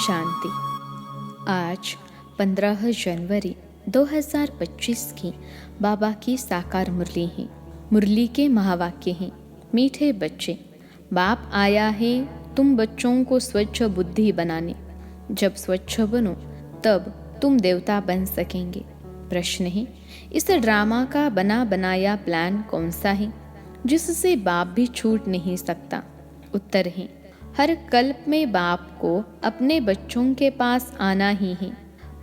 शांति। आज 15 जनवरी 2025 की बाबा की साकार मुरली है। मुरली के महावाक्य हैं, मीठे बच्चे, बाप आया है तुम बच्चों को स्वच्छ बुद्धि बनाने। जब स्वच्छ बनो तब तुम देवता बन सकेंगे। प्रश्न है, इस ड्रामा का बना बनाया प्लान कौन सा है जिससे बाप भी छूट नहीं सकता? उत्तर है, हर कल्प में बाप को अपने बच्चों के पास आना ही है।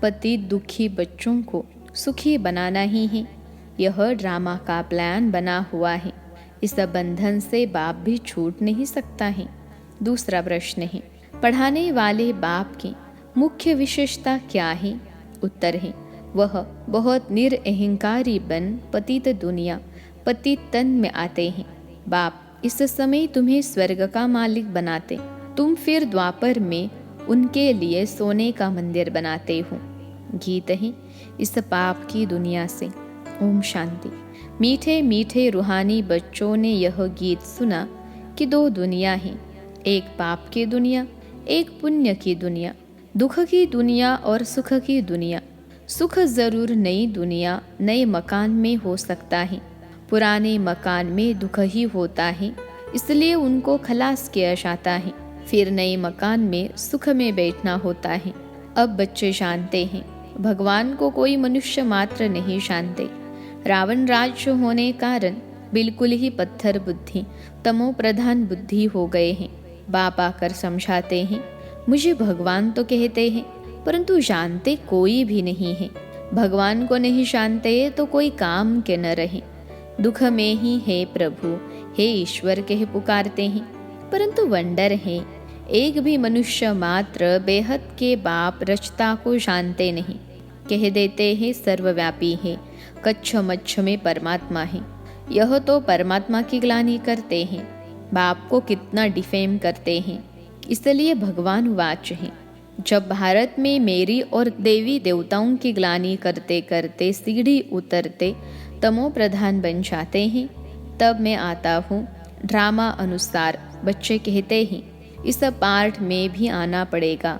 पति दुखी बच्चों को सुखी बनाना ही है। यह ड्रामा का प्लान बना हुआ है। इस बंधन से बाप भी छूट नहीं सकता है। दूसरा प्रश्न है, पढ़ाने वाले बाप की मुख्य विशेषता क्या है? उत्तर है, वह बहुत निरअहंकारी बन पतित दुनिया पतित तन में आते हैं। बाप इस समय तुम्हें स्वर्ग का मालिक बनाते, तुम फिर द्वापर में उनके लिए सोने का मंदिर बनाते हो। गीत है इस पाप की दुनिया से। ओम शांति। मीठे मीठे रूहानी बच्चों ने यह गीत सुना कि दो दुनिया हैं, एक पाप की दुनिया, एक पुण्य की दुनिया, दुख की दुनिया और सुख की दुनिया। सुख जरूर नई दुनिया नए मकान में हो सकता है, पुराने मकान में दुख ही होता है, इसलिए उनको खलास किया जाता है। फिर नए मकान में सुख में बैठना होता है। अब बच्चे जानते हैं भगवान को कोई मनुष्य मात्र नहीं जानते। रावण राज्य होने कारण बिल्कुल ही पत्थर बुद्धि तमो प्रधान बुद्धि हो गए हैं। बाप आकर समझाते हैं, मुझे भगवान तो कहते हैं परंतु जानते कोई भी नहीं है। भगवान को नहीं जानते तो कोई काम के न रहे। दुख में ही हे प्रभु हे ईश्वर कह पुकारते हैं, परंतु वंडर है एक भी मनुष्य मात्र बेहद के बाप रचता को जानते नहीं। कह देते हैं सर्वव्यापी है, कच्छ मच्छ में परमात्मा है। यह तो परमात्मा की ग्लानि करते हैं, बाप को कितना डिफेम करते हैं। इसलिए भगवान वाच है, जब भारत में मेरी और देवी देवताओं की ग्लानि करते करते सीढ़ी उतरते तमो प्रधान बन जाते हैं, तब मैं आता हूँ। ड्रामा अनुसार बच्चे कहते हैं इस पार्ट में भी आना पड़ेगा।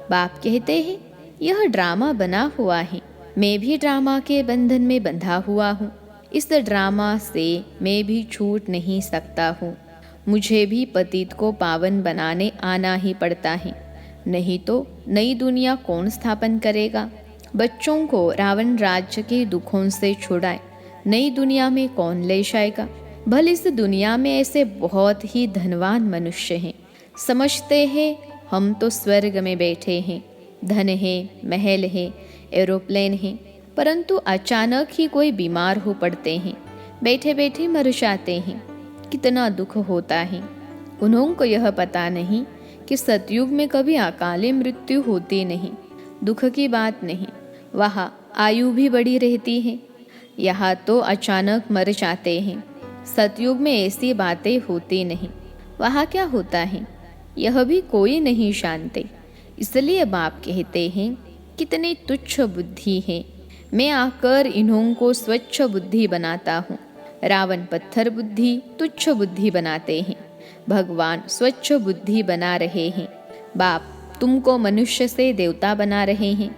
बाप कहते हैं यह ड्रामा बना हुआ है, मैं भी ड्रामा के बंधन में बंधा हुआ हूँ। इस ड्रामा से मैं भी छूट नहीं सकता हूँ। मुझे भी पतित को पावन बनाने आना ही पड़ता है, नहीं तो नई दुनिया कौन स्थापन करेगा? बच्चों को रावण राज्य के दुखों से छुड़ाए नई दुनिया में कौन ले जाएगा? भले इस दुनिया में ऐसे बहुत ही धनवान मनुष्य हैं, समझते हैं हम तो स्वर्ग में बैठे हैं, धन है, महल है, एरोप्लेन है, परंतु अचानक ही कोई बीमार हो पड़ते हैं, बैठे बैठे मर जाते हैं। कितना दुख होता है। उन्हों को यह पता नहीं कि सतयुग में कभी अकाले मृत्यु होती नहीं। दुख की बात नहीं, वहाँ आयु भी बड़ी रहती है, यहाँ तो अचानक मर जाते हैं। सतयुग में ऐसी बातें होती नहीं, वहाँ क्या होता है यह भी कोई नहीं जानते। इसलिए बाप कहते हैं कितनी तुच्छ बुद्धि है, मैं आकर इन्हों को स्वच्छ बुद्धि बनाता हूँ। रावण पत्थर बुद्धि तुच्छ बुद्धि बनाते हैं, भगवान स्वच्छ बुद्धि बना रहे हैं। बाप तुमको मनुष्य से देवता बना रहे हैं।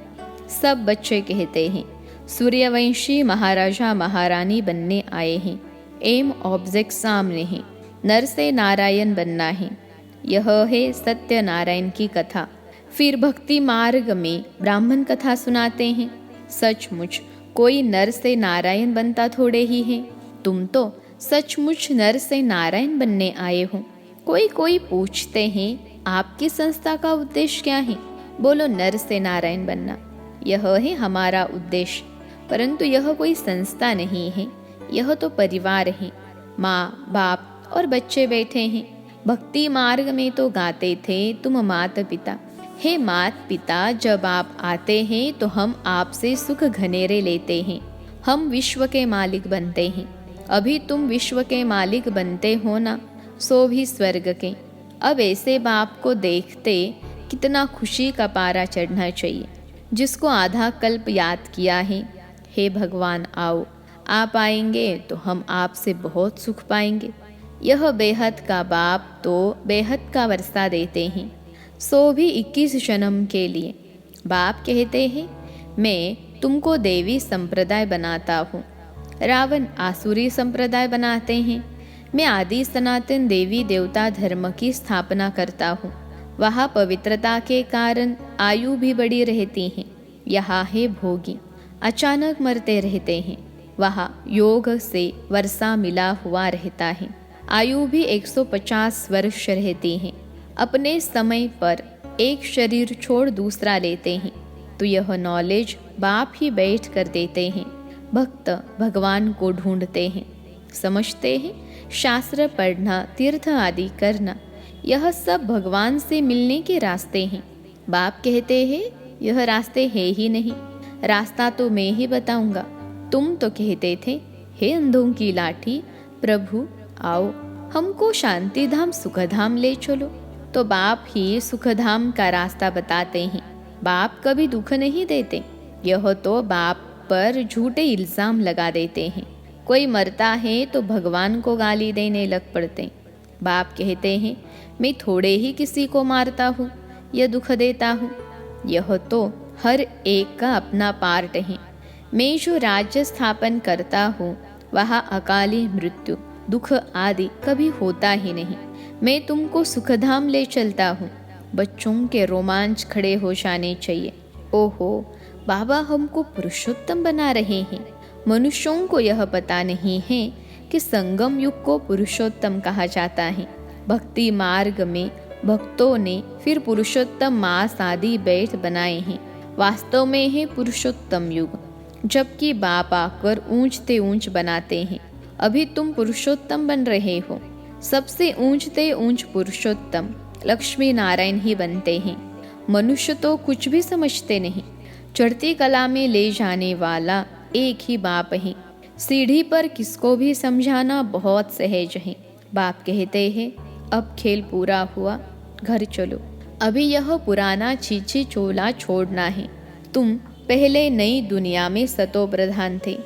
सब बच्चे कहते हैं सूर्यवंशी महाराजा महारानी बनने आए हैं। एम ऑब्जेक्ट सामने है, नर से नारायण बनना है। यह है सत्य नारायण की कथा। फिर भक्ति मार्ग में ब्राह्मण कथा सुनाते हैं। सचमुच कोई नर से नारायण बनता थोड़े ही है, तुम तो सचमुच नर से नारायण बनने आए हो। कोई कोई पूछते हैं आपकी संस्था का उद्देश्य क्या है? बोलो नर से नारायण बनना, यह है हमारा उद्देश्य। परंतु यह कोई संस्था नहीं है, यह तो परिवार है। माँ बाप और बच्चे बैठे हैं। भक्ति मार्ग में तो गाते थे तुम मात पिता। हे मात पिता, जब आप आते हैं तो हम आपसे सुख घनेरे लेते हैं, हम विश्व के मालिक बनते हैं। अभी तुम विश्व के मालिक बनते हो ना, सो भी स्वर्ग के। अब ऐसे बाप को देखते कितना खुशी का पारा चढ़ना चाहिए, जिसको आधा कल्प याद किया है। हे भगवान आओ, आप आएंगे तो हम आपसे बहुत सुख पाएंगे। यह बेहद का बाप तो बेहद का वर्षा देते हैं। सो भी 21 जन्म के लिए। बाप कहते हैं मैं तुमको देवी संप्रदाय बनाता हूँ, रावण आसुरी संप्रदाय बनाते हैं। मैं आदि सनातन देवी देवता धर्म की स्थापना करता हूँ। वहाँ पवित्रता के कारण आयु भी बड़ी रहती है। यहाँ है भोगी, अचानक मरते रहते हैं। वहाँ योग से वर्षा मिला हुआ रहता है। आयु भी 150 वर्ष रहती है। अपने समय पर एक शरीर छोड़ दूसरा लेते हैं। तो यह नॉलेज बाप ही बैठ कर देते हैं। भक्त भगवान को ढूंढते हैं, समझते हैं। शास्त्र पढ़ना, तीर्थ आदि करना, यह सब भगवान से मिलने के रास्ते हैं। बाप कहते हैं यह रास्ते है ही नहीं, रास्ता तो मैं ही बताऊंगा। तुम तो कहते थे हे अंधों की लाठी, प्रभु आओ हमको शांति धाम सुखधाम ले चलो। तो बाप ही सुखधाम का रास्ता बताते हैं। बाप कभी दुख नहीं देते, यह तो बाप पर झूठे इल्जाम लगा देते हैं। कोई मरता है तो भगवान को गाली देने लग पड़ते। बाप कहते हैं मैं थोड़े ही किसी को मारता हूँ या दुख देता हूँ, यह तो हर एक का अपना पार्ट है। मैं जो राज्य स्थापन करता हूँ वहाँ अकाली मृत्यु, दुख आदि कभी होता ही नहीं। मैं तुमको सुखधाम ले चलता हूँ। बच्चों के रोमांच खड़े हो जाने चाहिए। ओहो, बाबा हमको पुरुषोत्तम बना रहे हैं। मनुष्यों को यह पता नहीं है कि संगम युग को पुरुषोत्तम कहा जाता है। भक्ति मार्ग में भक्तों ने फिर पुरुषोत्तम मास आदि बैठ बनाए हैं। वास्तव में है पुरुषोत्तम युग, जबकि बाप आकर ऊंचते ऊंच बनाते हैं। अभी तुम पुरुषोत्तम बन रहे हो। सबसे ऊंचते ऊंच पुरुषोत्तम लक्ष्मी नारायण ही बनते हैं। मनुष्य तो कुछ भी समझते नहीं। चढ़ती कला में ले जाने वाला एक ही बाप है। सीढ़ी पर किसको भी समझाना बहुत सहज है। बाप कहते हैं अब खेल पूरा हुआ, घर चलो। अभी यह पुराना छीछी चोला छोड़ना है। तुम पहले नई दुनिया में सतो प्रधान थे,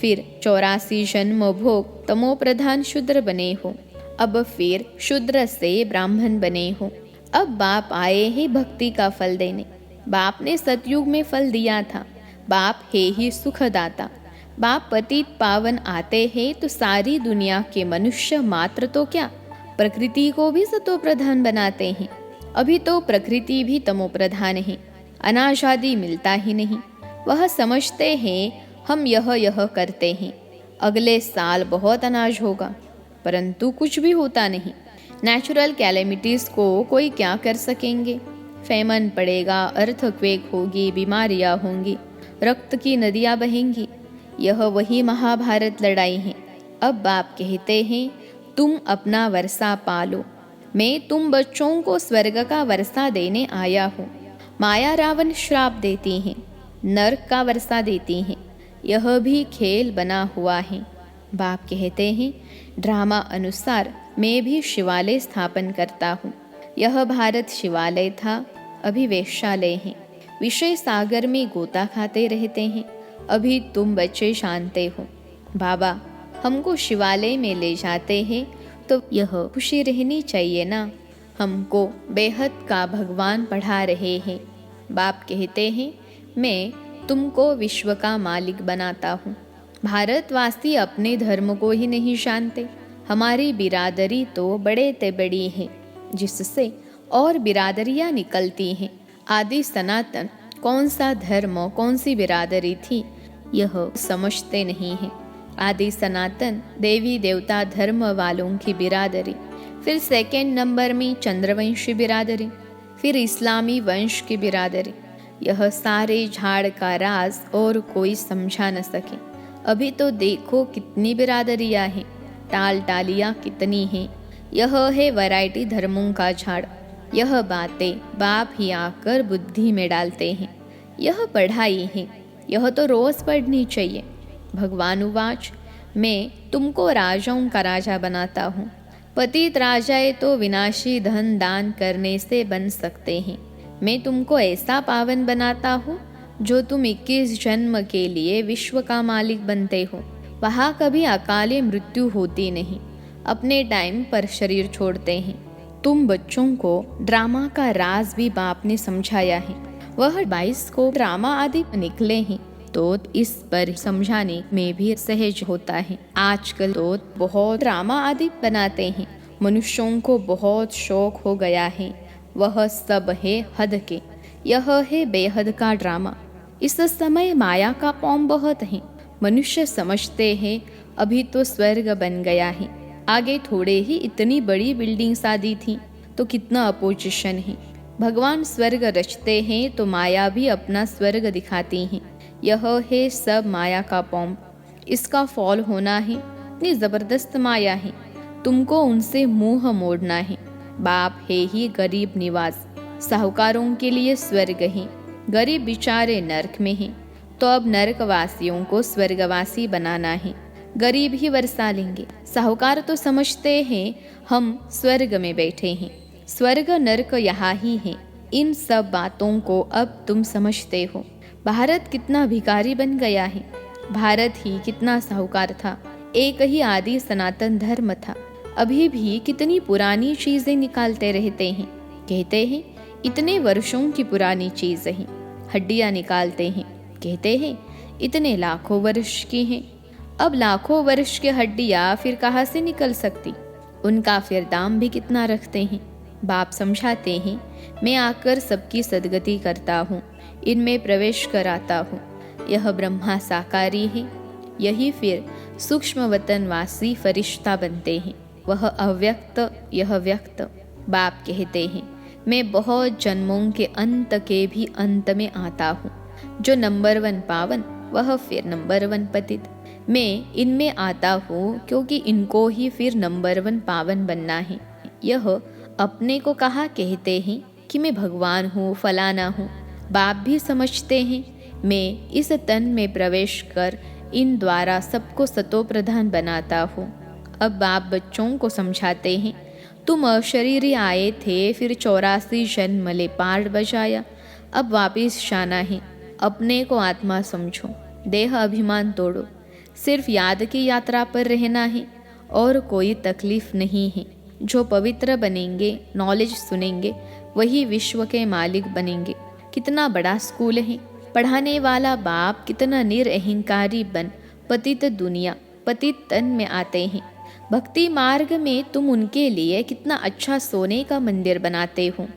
फिर 84 जन्म भोग तमो प्रधान शूद्र बने हो। अब फिर शूद्र से ब्राह्मण बने हो। अब बाप आए हैं भक्ति का फल देने। बाप ने सतयुग में फल दिया था। बाप है ही सुखदाता। बाप पतित पावन आते हैं तो सारी दुनिया के मनुष्य मात्र तो क्या, प्रकृति को भी सतो प्रधान बनाते हैं। अभी तो प्रकृति भी तमो प्रधान है। अनाज आदि मिलता ही नहीं। वह समझते हैं हम यह करते हैं, अगले साल बहुत अनाज होगा, परंतु कुछ भी होता नहीं। नेचुरल कैलेमिटीज़ को कोई क्या कर सकेंगे। फेमन पड़ेगा, अर्थक्वेक होगी, बीमारियां होंगी, रक्त की नदियां बहेंगी। यह वही महाभारत लड़ाई है। अब बाप कहते हैं तुम अपना वर्षा पालो। मैं तुम बच्चों को स्वर्ग का वर्षा देने आया हूँ। माया रावण श्राप देती है, नरक का वर्षा देती है। यह भी खेल बना हुआ है। बाप कहते हैं ड्रामा अनुसार मैं भी शिवालय स्थापन करता हूँ। यह भारत शिवालय था, अभी वेश्यालय है। विषय सागर में गोता खाते रहते हैं। अभी तुम बच्चे शांते हो। बाबा हमको शिवालय में ले जाते हैं तो यह खुशी रहनी चाहिए ना। हमको बेहद का भगवान पढ़ा रहे हैं। बाप कहते हैं मैं तुमको विश्व का मालिक बनाता हूँ। भारतवासी अपने धर्म को ही नहीं जानते। हमारी बिरादरी तो बड़े ते बड़ी है, जिससे और बिरादरियाँ निकलती हैं। आदि सनातन कौन सा धर्म, कौन सी बिरादरी थी, यह समझते नहीं हैं। आदि सनातन देवी देवता धर्म वालों की बिरादरी, फिर सेकंड नंबर में चंद्रवंशी बिरादरी, फिर इस्लामी वंश की बिरादरी। यह सारे झाड़ का राज और कोई समझा न सके। अभी तो देखो कितनी बिरादरियां हैं, टाल टालियाँ कितनी हैं। यह है वैरायटी धर्मों का झाड़। यह बातें बाप ही आकर बुद्धि में डालते हैं। यह पढ़ाई है, यह तो रोज पढ़नी चाहिए। भगवान उवाच मैं तुमको राजाओं का राजा बनाता हूँ। पतित राजाए तो विनाशी धन दान करने से बन सकते हैं। मैं तुमको ऐसा पावन बनाता हूँ जो तुम 21 जन्म के लिए विश्व का मालिक बनते हो। वहाँ कभी अकाले मृत्यु होती नहीं। अपने टाइम पर शरीर छोड़ते हैं। तुम बच्चों को ड्रामा का राज भी बाप ने समझाया है। वह 22 को ड्रामा आदि निकले हैं तो इस पर समझाने में भी सहज होता है। आजकल तो बहुत ड्रामा आदि बनाते हैं, मनुष्यों को बहुत शौक हो गया है। वह सब है हद के, यह है बेहद का ड्रामा। इस समय माया का पौम बहुत है। मनुष्य समझते हैं अभी तो स्वर्ग बन गया है, आगे थोड़े ही इतनी बड़ी बिल्डिंग सादी थी तो कितना अपोजिशन है। भगवान स्वर्ग रचते हैं तो माया भी अपना स्वर्ग दिखाती है। यह है सब माया का पौम, इसका फॉल होना है। इतनी जबरदस्त माया है, तुमको उनसे मुंह मोड़ना है। बाप है ही गरीब निवास, साहूकारों के लिए स्वर्ग है, गरीब बेचारे नरक में हैं। तो अब नरकवासियों को स्वर्गवासी बनाना है, गरीब ही बरसा लेंगे। साहूकार तो समझते हैं हम स्वर्ग में बैठे हैं, स्वर्ग नरक यहाँ ही है। इन सब बातों को अब तुम समझते हो। भारत कितना भिखारी बन गया है, भारत ही कितना साहूकार था। एक ही आदि सनातन धर्म था, अभी भी कितनी पुरानी चीजें निकालते रहते हैं। कहते हैं इतने वर्षों की पुरानी चीज है। हड्डियां निकालते हैं, कहते हैं इतने लाखों वर्ष की हैं। अब लाखों वर्ष की हड्डियां फिर कहाँ से निकल सकती, उनका फिर दाम भी कितना रखते हैं। बाप समझाते हैं मैं आकर सबकी सदगति करता हूँ, इनमें प्रवेश कराता हूँ। यह ब्रह्मा साकारी है, यही फिर सूक्ष्म वतनवासी फरिश्ता बनते हैं। वह अव्यक्त, यह व्यक्त। बाप कहते हैं मैं बहुत जन्मों के अंत के भी अंत में आता हूँ। जो नंबर 1 पावन, वह फिर नंबर 1 पतित। मैं इनमें आता हूँ क्योंकि इनको ही फिर नंबर 1 पावन बनना है। यह अपने को कहा कहते हैं कि मैं भगवान हूँ, फलाना हूँ। बाप भी समझते हैं मैं इस तन में प्रवेश कर इन द्वारा सबको सतो प्रधान बनाता हूँ। अब बाप बच्चों को समझाते हैं तुम अशरीरी आए थे, फिर 84 जन्म ले पार्ट बजाया, अब वापिस जाना है। अपने को आत्मा समझो, देह अभिमान तोड़ो, सिर्फ याद की यात्रा पर रहना है और कोई तकलीफ नहीं है। जो पवित्र बनेंगे, नॉलेज सुनेंगे, वही विश्व के मालिक बनेंगे। कितना बड़ा स्कूल है, पढ़ाने वाला बाप कितना निरअहंकारी बन पतित दुनिया, पतित तन में आते हैं। भक्ति मार्ग में तुम उनके लिए कितना अच्छा सोने का मंदिर बनाते हो।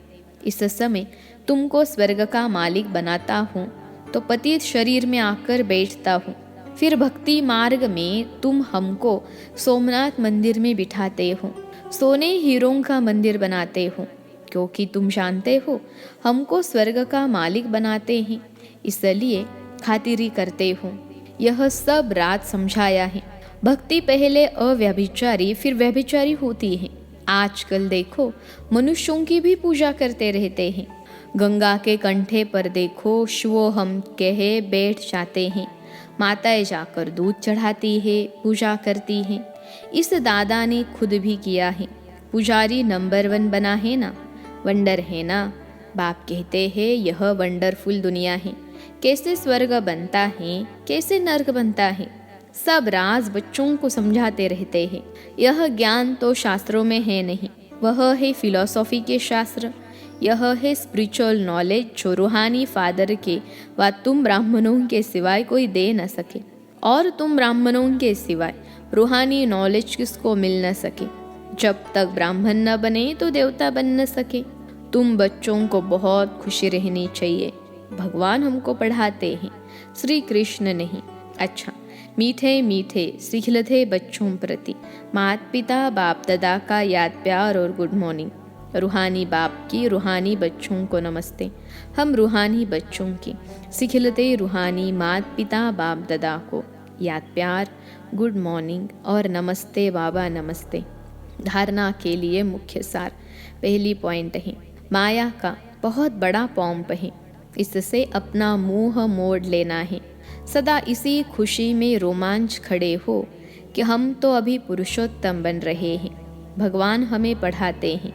इस समय तुमको स्वर्ग का मालिक बनाता हूँ तो पतित शरीर में आकर बैठता हूँ। फिर भक्ति मार्ग में तुम हमको सोमनाथ मंदिर में बिठाते हो, सोने हीरों का मंदिर बनाते हो, क्योंकि तुम जानते हो हमको स्वर्ग का मालिक बनाते हैं, इसलिए खातिरी करते हो। यह सब रात समझाया है। भक्ति पहले अव्यभिचारी फिर व्यभिचारी होती है। आजकल देखो मनुष्यों की भी पूजा करते रहते हैं। गंगा के कंठे पर देखो शिवो हम कहे बैठ जाते हैं। माताएं जाकर दूध चढ़ाती है, पूजा करती हैं। इस दादा ने खुद भी किया है। पुजारी नंबर 1 बना है ना, वंडर है ना। बाप कहते हैं यह वंडरफुल दुनिया है। कैसे स्वर्ग बनता है, कैसे नर्क बनता है, सब राज बच्चों को समझाते रहते हैं। यह ज्ञान तो शास्त्रों में है नहीं, वह है फिलॉसफी के शास्त्र। यह है स्पिरिचुअल नॉलेज जो रूहानी फादर के व तुम ब्राह्मणों के सिवाय कोई दे न सके, और तुम ब्राह्मणों के सिवाय रूहानी नॉलेज किसको मिल न सके। जब तक ब्राह्मण न बने तो देवता बन न सके। तुम बच्चों को बहुत खुशी रहनी चाहिए। भगवान हमको पढ़ाते हैं, श्री कृष्ण नहीं। अच्छा, मीठे मीठे सिखलते बच्चों प्रति माता पिता बाप दादा का याद प्यार और गुड मॉर्निंग। रूहानी बाप की रूहानी बच्चों को नमस्ते। हम रूहानी बच्चों की सिखलते रूहानी माता पिता बाप दादा को याद प्यार, गुड मॉर्निंग और नमस्ते बाबा नमस्ते। धारणा के लिए मुख्य सार। पहली पॉइंट है माया का बहुत बड़ा पॉम्प है, इससे अपना मुंह मोड़ लेना है। सदा इसी खुशी में रोमांच खड़े हो कि हम तो अभी पुरुषोत्तम बन रहे हैं, भगवान हमें पढ़ाते हैं।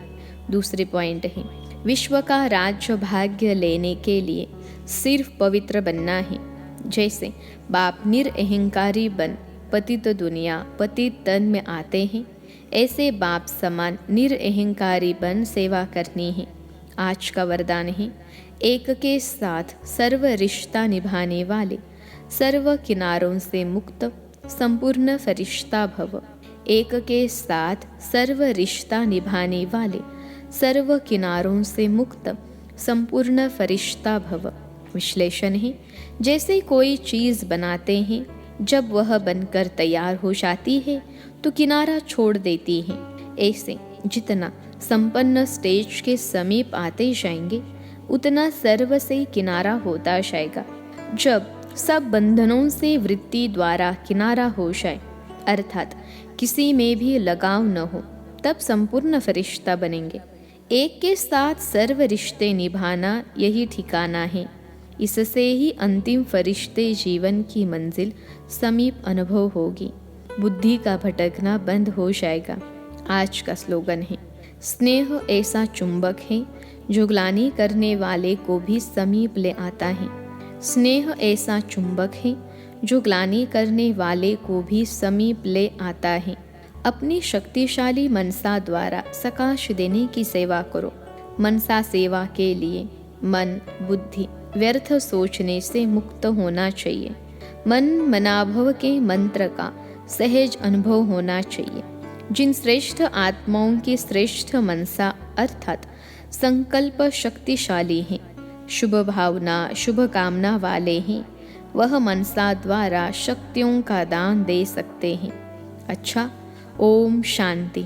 दूसरी पॉइंट है विश्व का राज्य भाग्य लेने के लिए सिर्फ पवित्र बनना है। जैसे बाप निरअहंकारी बन पतित दुनिया पतित तन में आते हैं, ऐसे बाप समान निरअहंकारी बन सेवा करनी है। आज का वरदान है, एक के साथ सर्व रिश्ता निभाने वाले, सर्व किनारों से मुक्त संपूर्ण फरिश्ता भव। एक के साथ सर्व रिश्ता निभाने वाले, सर्व किनारों से मुक्त संपूर्ण फरिश्ता भव। विश्लेषण है, जैसे कोई चीज़ बनाते हैं, जब वह बनकर तैयार हो जाती है तो किनारा छोड़ देती है। ऐसे जितना संपन्न स्टेज के समीप आते जाएंगे उतना सर्व से किनारा होता जाएगा। जब सब बंधनों से वृत्ति द्वारा किनारा हो जाए, अर्थात किसी में भी लगाव न हो, तब संपूर्ण फरिश्ता बनेंगे। एक के साथ सर्व रिश्ते निभाना यही ठिकाना है। इससे ही अंतिम फरिश्ते जीवन की मंजिल समीप अनुभव होगी। बुद्धि का भटकना बंद हो जाएगा। आज का स्लोगन है, स्नेह ऐसा चुंबक है जो ग्लानि करने वाले को भी समीप ले आता है। स्नेह ऐसा चुंबक है जो ग्लानि करने वाले को भी समीप ले आता है। अपनी शक्तिशाली मनसा द्वारा सकाश देने की सेवा करो। मनसा सेवा के लिए मन बुद्धि व्यर्थ सोचने से मुक्त होना चाहिए। मन मनाभव के मंत्र का सहज अनुभव होना चाहिए। जिन श्रेष्ठ आत्माओं की श्रेष्ठ मनसा अर्थात संकल्प शक्तिशाली हैं, शुभ भावना शुभ कामना वाले हैं, वह मनसा द्वारा शक्तियों का दान दे सकते हैं। अच्छा, ओम शांति।